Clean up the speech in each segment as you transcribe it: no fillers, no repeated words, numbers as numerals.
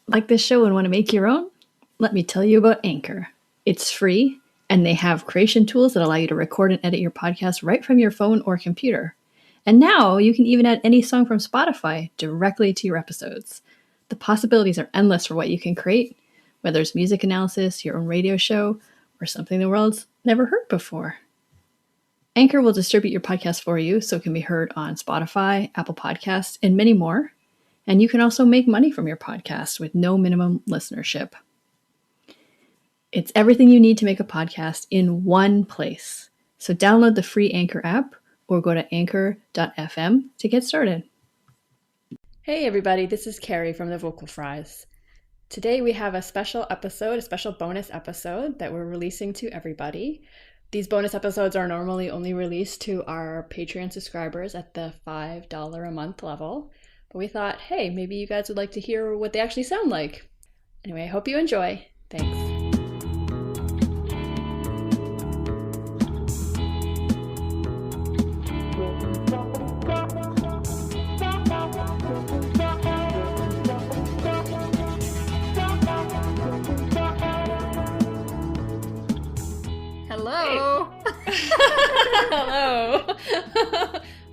Like this show and want to make your own? Let me tell you about Anchor. It's free, and they have creation tools that allow you to record and edit your podcast right from your phone or computer. And now you can even add any song from Spotify directly to your episodes. The possibilities are endless for what you can create, whether it's music analysis, your own radio show, or something the world's never heard before. Anchor will distribute your podcast for you so it can be heard on Spotify, Apple Podcasts, and many more. And you can also make money from your podcast with no minimum listenership. It's everything you need to make a podcast in one place. So download the free Anchor app or go to anchor.fm to get started. Hey everybody, this is Carrie from the Vocal Fries. Today we have a special bonus episode that we're releasing to everybody. These bonus episodes are normally only released to our Patreon subscribers at the $5 a month level. But we thought, hey, maybe you guys would like to hear what they actually sound like. Anyway, I hope you enjoy. Thanks. Hello. Hello.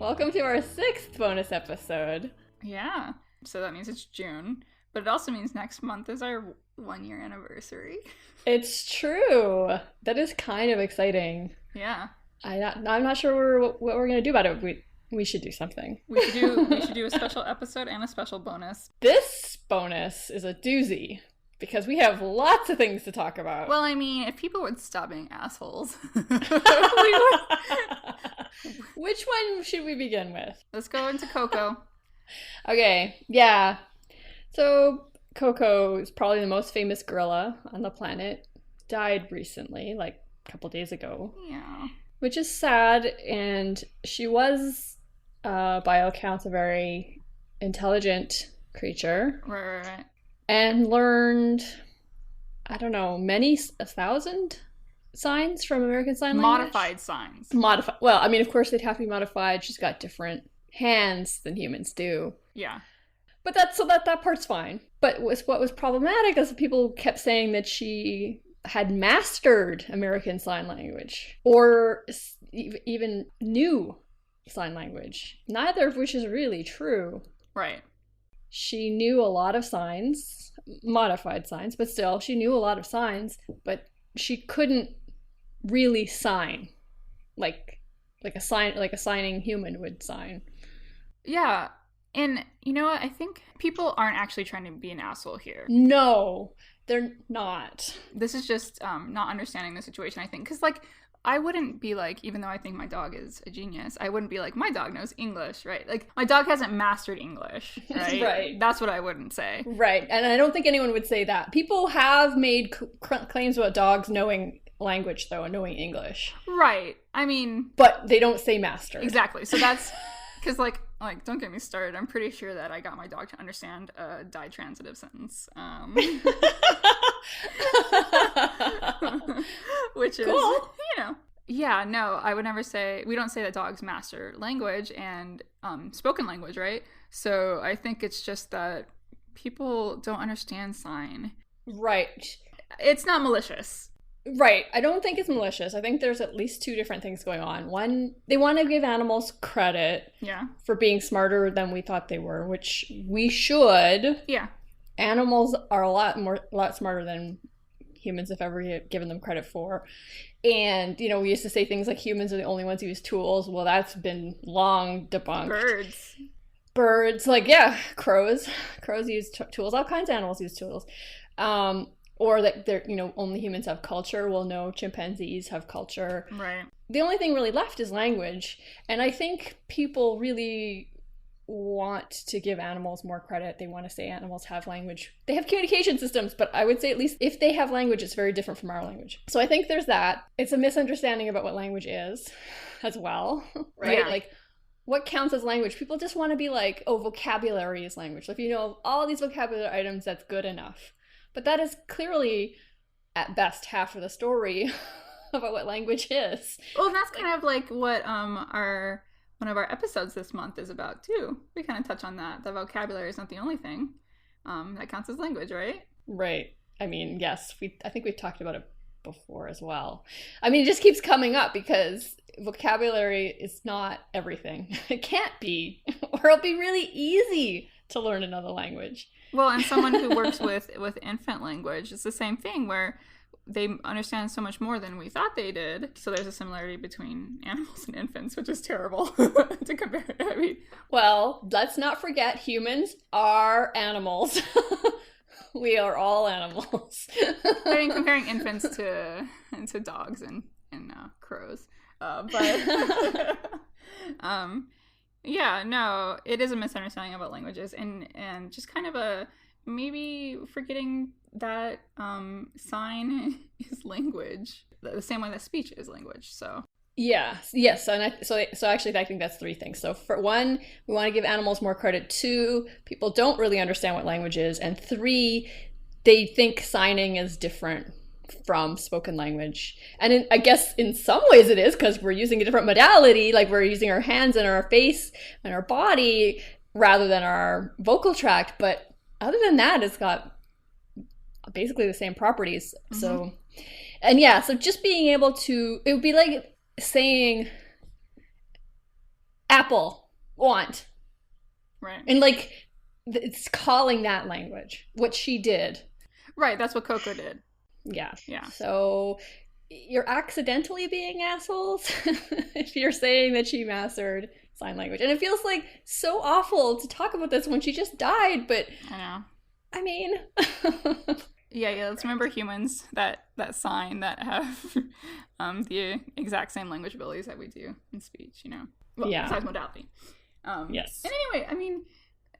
Welcome to our 6th bonus episode. Yeah. So that means it's June, but it also means next month is our 1-year anniversary. It's true. That is kind of exciting. Yeah. I'm not sure what we're going to do about it. We should do something. We should do a special episode and a special bonus. This bonus is a doozy because we have lots of things to talk about. Well, I mean, if people would stop being assholes. Which one should we begin with? Let's go into Koko. Okay, yeah. So Koko is probably the most famous gorilla on the planet. Died recently, like a couple days ago. Yeah. Which is sad, and she was, by all accounts, a very intelligent creature. Right. And learned, I don't know, 1,000 signs from American Sign Language? Modified signs. Well, I mean, of course, they'd have to be modified. She's got different hands than humans do. Yeah. But that part's fine. But what was problematic is that people kept saying that she had mastered American Sign Language or even knew sign language, neither of which is really true. Right. She knew a lot of signs, modified signs, but still, she knew a lot of signs, but she couldn't really sign like a signing human would sign. Yeah. And you know what? I think people aren't actually trying to be an asshole here. No, they're not. This is just not understanding the situation, I think. Because, like, I wouldn't be like, even though I think my dog is a genius, I wouldn't be like, my dog knows English, right? Like, my dog hasn't mastered English, right? Right. That's what I wouldn't say. Right. And I don't think anyone would say that. People have made claims about dogs knowing language, though, and knowing English. Right. I mean... But they don't say master. Exactly. So that's... Because, like, don't get me started. I'm pretty sure that I got my dog to understand a ditransitive sentence. Which is, cool. Yeah, no, I would never say... We don't say that dogs master language and spoken language, right? So I think it's just that people don't understand sign. Right. It's not malicious. Right. I don't think it's malicious. I think there's at least 2 different things going on. One, they want to give animals credit for being smarter than we thought they were, which we should. Yeah. Animals are a lot smarter than humans have ever given them credit for. And, we used to say things like humans are the only ones who use tools. Well, that's been long debunked. Birds, like, yeah, crows. Crows use tools. All kinds of animals use tools. Or that they're, only humans have culture. Well, no, chimpanzees have culture. Right. The only thing really left is language. And I think people really want to give animals more credit. They want to say animals have language. They have communication systems, but I would say at least if they have language, it's very different from our language. So I think there's that. It's a misunderstanding about what language is as well, right? Yeah. Like, what counts as language? People just want to be like, oh, vocabulary is language. Like, if you know all these vocabulary items, that's good enough. But that is clearly, at best, half of the story about what language is. Well, that's kind of like what one of our episodes this month is about, too. We kind of touch on that. The vocabulary is not the only thing. that counts as language, right? Right. I mean, yes, I think we've talked about it before as well. I mean, it just keeps coming up because vocabulary is not everything. It can't be, or it'll be really easy to learn another language. Well, and someone who works with infant language, it's the same thing where they understand so much more than we thought they did. So there's a similarity between animals and infants, which is terrible to compare. I mean, well, let's not forget humans are animals. We are all animals. I mean, comparing infants to dogs and crows, but yeah, no, it is a misunderstanding about languages, and just kind of a maybe forgetting that sign is language, the same way that speech is language. So yes, and so actually I think that's three things. So for one, we want to give animals more credit. Two, people don't really understand what language is, and three, they think signing is different from spoken language. And I guess in some ways it is, because we're using a different modality, like we're using our hands and our face and our body rather than our vocal tract. But other than that, it's got basically the same properties. Mm-hmm. So just being able to, it would be like saying apple, want. Right. And like, it's calling that language, what she did. Right, that's what Koko did. Yeah. Yeah. So you're accidentally being assholes if you're saying that she mastered sign language. And it feels like so awful to talk about this when she just died, but I know. I mean yeah, let's remember humans that sign that have the exact same language abilities that we do in speech, you know. Well, yeah. Besides modality. Yes. And anyway, I mean,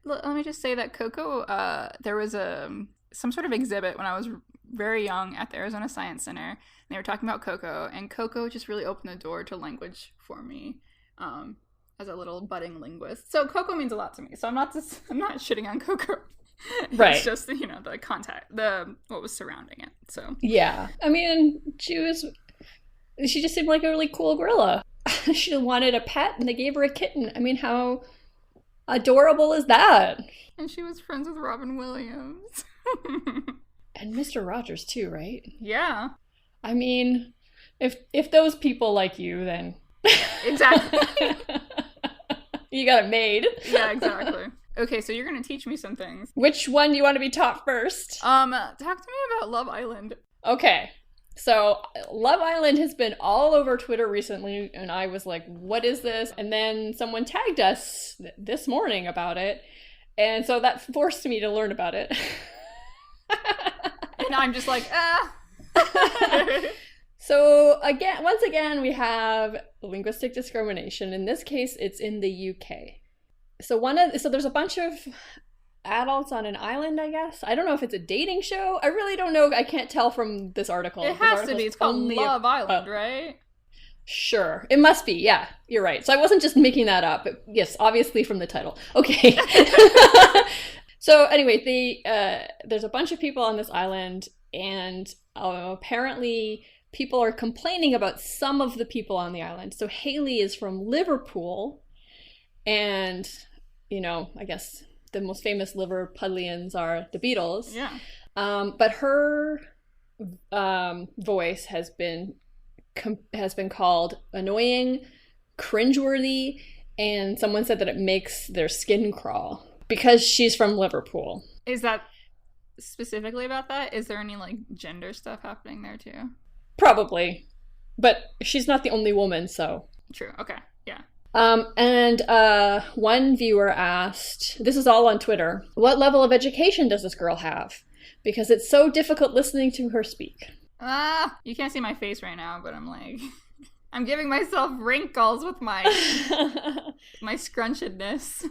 let me just say that Koko, there was some sort of exhibit when I was very young at the Arizona Science Center, and they were talking about Koko, and Koko just really opened the door to language for me as a little budding linguist. So Koko means a lot to me. So I'm not shitting on Koko. Right. It's just the context, what was surrounding it. So yeah, I mean, she just seemed like a really cool gorilla. She wanted a pet, and they gave her a kitten. I mean, how adorable is that? And she was friends with Robin Williams. And Mr. Rogers too, right? Yeah. I mean, if those people like you, then exactly. You got it made. Yeah, exactly. Okay, so you're gonna teach me some things. Which one do you want to be taught first? Talk to me about Love Island. Okay. So Love Island has been all over Twitter recently, and I was like, what is this? And then someone tagged us this morning about it, and so that forced me to learn about it. And I'm just like, So once again, we have linguistic discrimination. In this case, it's in the UK. So there's a bunch of adults on an island, I guess. I don't know if it's a dating show. I really don't know. I can't tell from this article. It has to be. It's called Love Island, right? Sure. It must be. Yeah, you're right. So I wasn't just making that up. Yes, obviously from the title. Okay. So anyway, there's a bunch of people on this island, and apparently people are complaining about some of the people on the island. So Haley is from Liverpool, and, you know, I guess the most famous Liverpudlians are the Beatles. Yeah. But her voice has been called annoying, cringeworthy, and someone said that it makes their skin crawl because she's from Liverpool. Is that specifically about that? Is there any like gender stuff happening there too? Probably, but she's not the only woman, so. True. Okay. Yeah. And one viewer asked, this is all on Twitter, what level of education does this girl have? Because it's so difficult listening to her speak. You can't see my face right now, but I'm like, I'm giving myself wrinkles with my scrunchedness.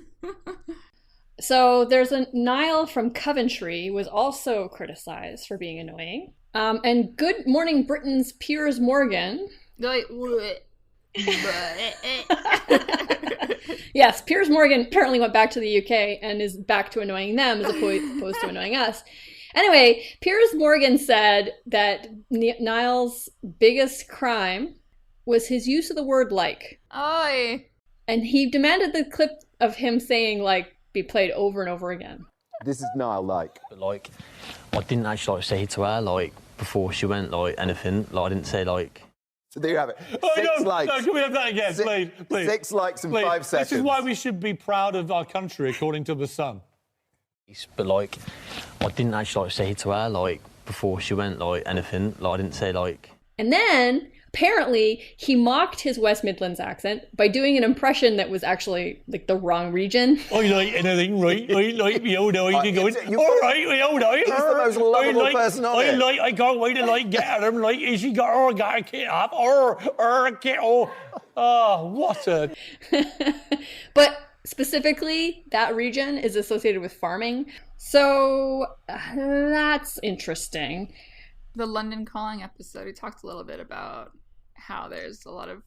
So there's a Niall from Coventry was also criticized for being annoying. And Good Morning Britain's Piers Morgan. Like, yes, Piers Morgan apparently went back to the UK and is back to annoying them as opposed to annoying us. Anyway, Piers Morgan said that Niall's biggest crime was his use of the word like. Oy. And he demanded the clip of him saying like be played over and over again. This is Niall, like. But, like, I didn't actually, like, say to her, like, before she went, like, anything. Like, I didn't say, like... So there you have it. Oh, Six likes. No, can we have that again, please? 6 likes in Please. 5 seconds. This is why we should be proud of our country, according to The Sun. But, like, I didn't actually, like, say to her, like, before she went, like, anything. Like, I didn't say, like... And then, apparently, he mocked his West Midlands accent by doing an impression that was actually, like, the wrong region. I like anything, right? I like me old eye going, all right, me old eye. He's the most lovable person on it. I can't wait to, like, get at him, like, is she got a kid up, a kid, what a... But specifically, that region is associated with farming. So, that's interesting. The London Calling episode, we talked a little bit about how there's a lot of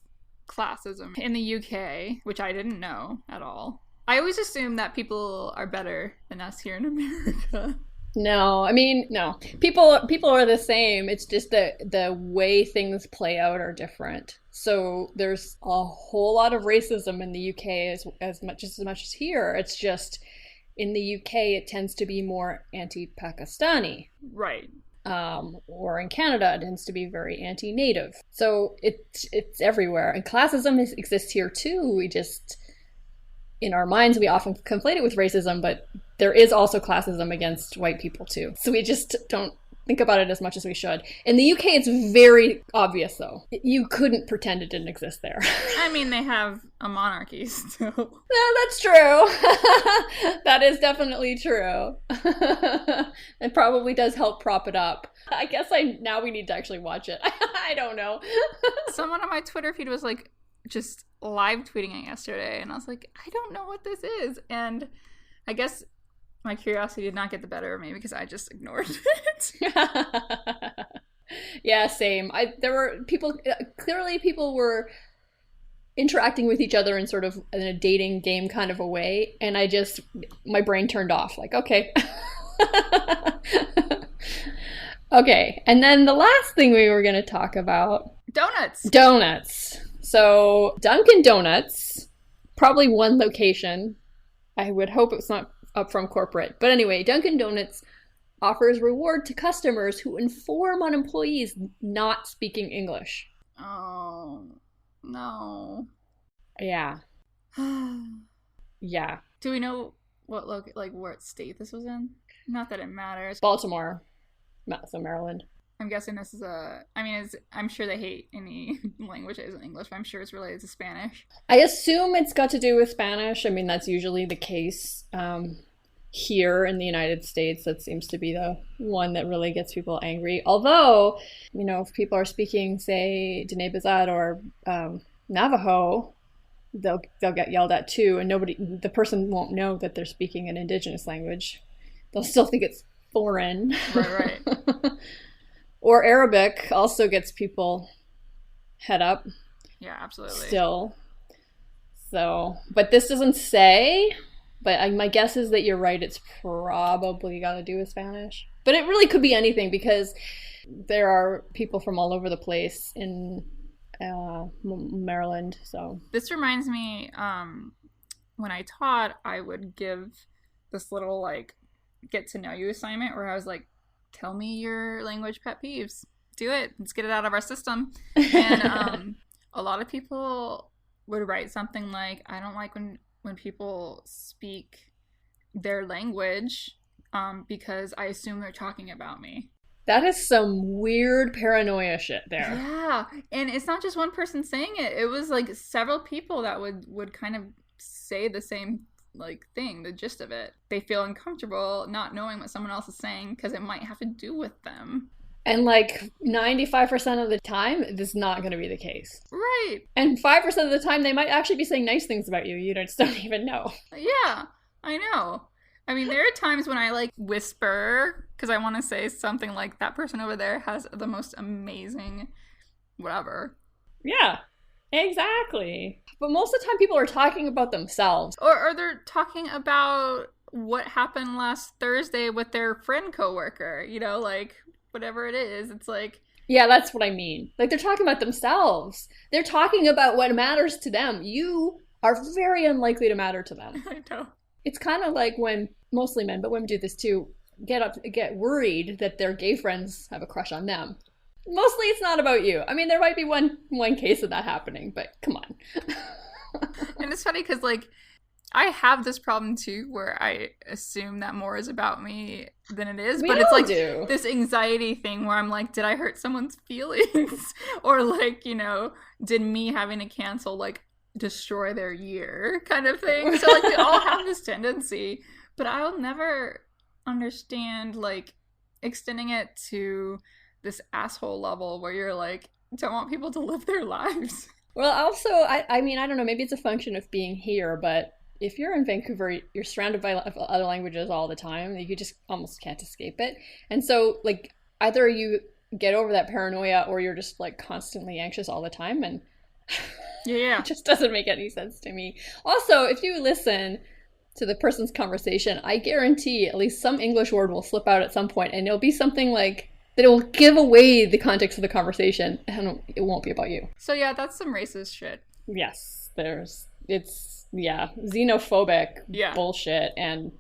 classism in the UK, which I didn't know at all. I always assume that people are better than us here in America. No, I mean, no. People are the same. It's just the way things play out are different. So there's a whole lot of racism in the UK as much as here. It's just in the UK it tends to be more anti-Pakistani. Right. Or in Canada, it tends to be very anti-native. So it's everywhere. And classism exists here too. We just, in our minds, we often conflate it with racism, but there is also classism against white people too. So we just don't think about it as much as we should. In the UK, it's very obvious though. You couldn't pretend it didn't exist there. I mean, they have a monarchy still. No, that's true. That is definitely true. It probably does help prop it up. I guess now we need to actually watch it. I don't know. Someone on my Twitter feed was like just live tweeting it yesterday, and I was like, I don't know what this is. And I guess my curiosity did not get the better of me because I just ignored it. Yeah, same. There were people, clearly people were interacting with each other in sort of in a dating game kind of a way, and my brain turned off, like, okay. Okay, and then the last thing we were going to talk about... Donuts. So, Dunkin' Donuts, probably one location. I would hope it's not up from corporate. But anyway, Dunkin' Donuts offers reward to customers who inform on employees not speaking English. Oh, no. Yeah. Yeah. Do we know what what state this was in? Not that it matters. Baltimore. So Maryland. I'm guessing this is I'm sure they hate any language that isn't English, but I'm sure it's related to Spanish. I assume it's got to do with Spanish. I mean, that's usually the case here in the United States. That seems to be the one that really gets people angry. Although, if people are speaking, say, Diné Bizaad or Navajo, they'll get yelled at too, and the person won't know that they're speaking an indigenous language. They'll still think it's foreign. Right. Or Arabic also gets people head up. Yeah, absolutely. Still. So, but this doesn't say, but my guess is that you're right. It's probably got to do with Spanish. But it really could be anything because there are people from all over the place in Maryland. So this reminds me, when I taught, I would give this little get to know you assignment where I was like, tell me your language pet peeves. Do it. Let's get it out of our system. And a lot of people would write something like, I don't like when people speak their language because I assume they're talking about me. That is some weird paranoia shit there. Yeah. And it's not just one person saying it. It was several people that would kind of say the same thing, the gist of it. They feel uncomfortable not knowing what someone else is saying because it might have to do with them. And 95% of the time, this is not going to be the case. Right. And 5% of the time, they might actually be saying nice things about you. You just don't even know. Yeah, I know. I mean, there are times when I whisper because I want to say something like, that person over there has the most amazing whatever. Yeah. Exactly. But most of the time people are talking about themselves. Or they're talking about what happened last Thursday with their friend coworker, whatever it is. It's yeah, that's what I mean. They're talking about themselves. They're talking about what matters to them. You are very unlikely to matter to them. I know. It's kind of like when, mostly men, but women do this too, get worried that their gay friends have a crush on them. Mostly it's not about you. I mean, there might be one case of that happening, but come on. And it's funny because, like, I have this problem too, where I assume that more is about me than it is. But it's like this anxiety thing where I'm like, did I hurt someone's feelings? Or like, you know, did me having to cancel, like, destroy their year kind of thing? So like we all have this tendency, but I'll never understand, like, extending it to this asshole level where you're like, don't want people to live their lives. Well, also, I mean, I don't know, maybe it's a function of being here, but if you're in Vancouver, you're surrounded by other languages all the time. You just almost can't escape it. And so, like, either you get over that paranoia or you're just, like, constantly anxious all the time. And yeah, it just doesn't make any sense to me. Also, if you listen to the person's conversation, I guarantee at least some English word will slip out at some point, and it'll be something like that it will give away the context of the conversation, and it won't be about you. So yeah, that's some racist shit. Yes, it's xenophobic bullshit, and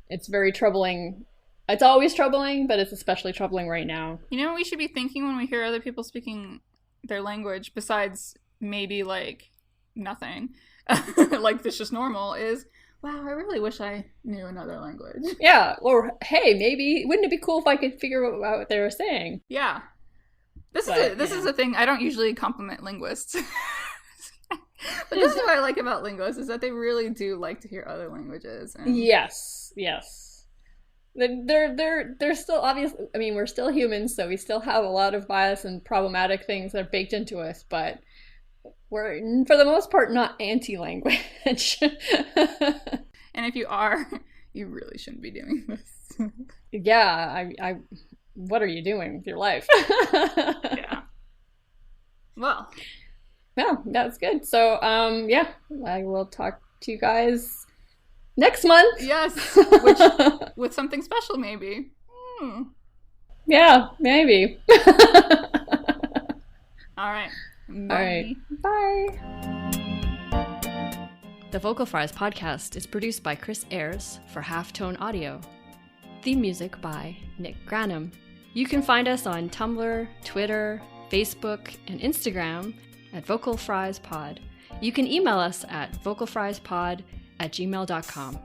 it's very troubling. It's always troubling, but it's especially troubling right now. You know what we should be thinking when we hear other people speaking their language, besides maybe, like, nothing, like this just normal, is, wow, I really wish I knew another language. Yeah, or hey, maybe, wouldn't it be cool if I could figure out what they were saying? Yeah. This is a thing. I don't usually compliment linguists. But this is what I like about linguists, is that they really do like to hear other languages. And... Yes. They're still, obviously, I mean, we're still humans, so we still have a lot of bias and problematic things that are baked into us, but we're, for the most part, not anti-language. And if you are, you really shouldn't be doing this. Yeah, I what are you doing with your life? Yeah. Well, that's good. So, yeah, I will talk to you guys next month. Yes, with something special, maybe. Yeah, maybe. All right. Bye. All right. Bye. The Vocal Fries podcast is produced by Chris Ayres for Halftone Audio. Theme music by Nick Granum. You can find us on Tumblr, Twitter, Facebook, and Instagram at Vocal Fries Pod. You can email us at vocalfriespod@gmail.com.